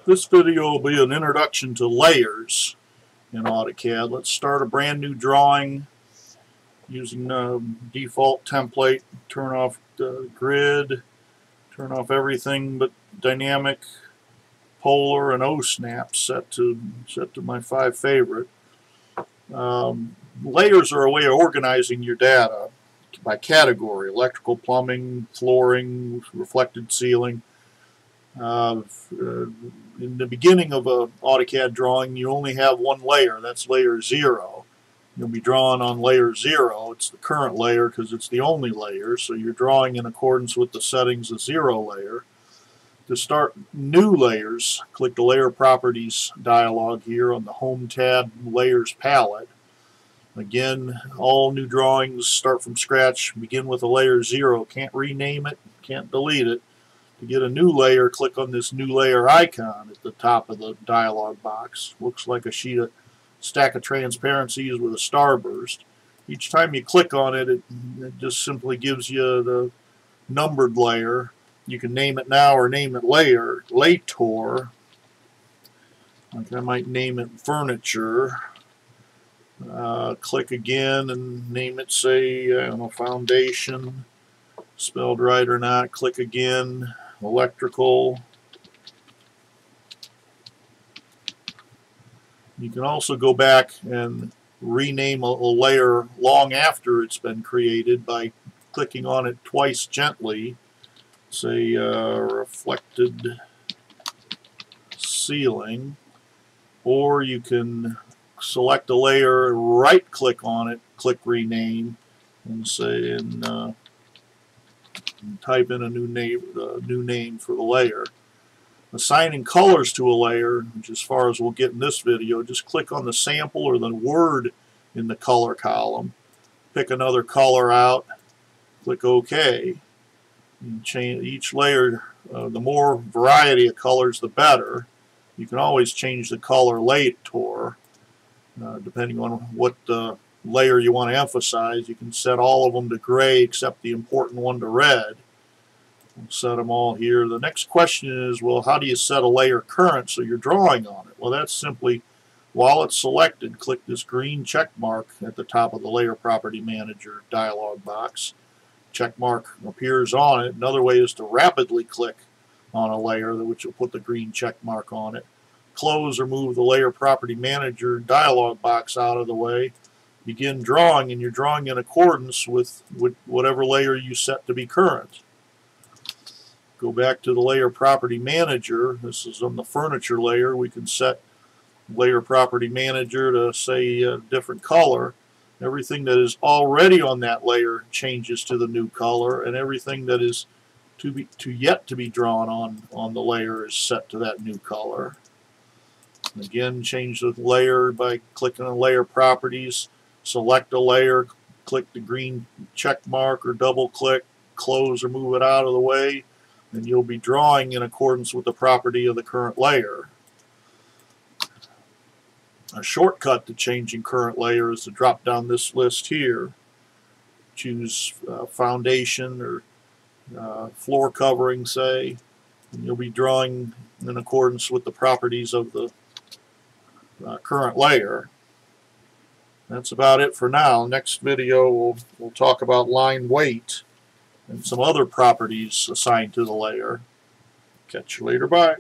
This video will be an introduction to layers in AutoCAD. Let's start a brand new drawing using the default template. Turn off the grid, turn off everything but dynamic, polar, and O-snap set to my 5 favorite. Layers are a way of organizing your data by category: electrical, plumbing, flooring, reflected ceiling. In the beginning of an AutoCAD drawing, you only have one layer. That's layer 0. You'll be drawing on layer 0. It's the current layer because it's the only layer, so you're drawing in accordance with the settings of 0 layer. To start new layers, click the Layer Properties dialog here on the Home tab Layers palette. Again, all new drawings start from scratch, begin with a layer 0. Can't rename it, can't delete it. To get a new layer, click on this new layer icon at the top of the dialog box. Looks like a stack of transparencies with a starburst. Each time you click on it, it just simply gives you the numbered layer. You can name it now or name it later. Like I might name it furniture. Click again and name it, say, I don't know, foundation. Spelled right or not. Click again. Electrical. You can also go back and rename a layer long after it's been created by clicking on it twice gently. Say reflected ceiling. Or you can select a layer, right click on it, click rename, and say and type in a new name for the layer. Assigning colors to a layer, which as far as we'll get in this video, just click on the sample or the word in the color column, pick another color out, click OK. And change each layer. The more variety of colors, the better. You can always change the color later, depending on what layer you want to emphasize. You can set all of them to gray except the important one to red. We'll set them all here. The next question is, well, how do you set a layer current so you're drawing on it? Well, that's simply, while it's selected, click this green check mark at the top of the Layer Property Manager dialog box. Check mark appears on it. Another way is to rapidly click on a layer, which will put the green check mark on it. Close or move the Layer Property Manager dialog box out of the way. Begin drawing, and you're drawing in accordance with whatever layer you set to be current. Go back to the Layer Property Manager. This is on the furniture layer. We can set Layer Property Manager to, say, a different color. Everything that is already on that layer changes to the new color, and everything that is yet to be drawn on the layer is set to that new color. Again, change the layer by clicking on Layer Properties. Select a layer, click the green check mark or double click, close or move it out of the way, and you'll be drawing in accordance with the property of the current layer. A shortcut to changing current layer is to drop down this list here. Choose foundation or floor covering, say, and you'll be drawing in accordance with the properties of the current layer. That's about it for now. Next video we'll talk about line weight and some other properties assigned to the layer. Catch you later. Bye.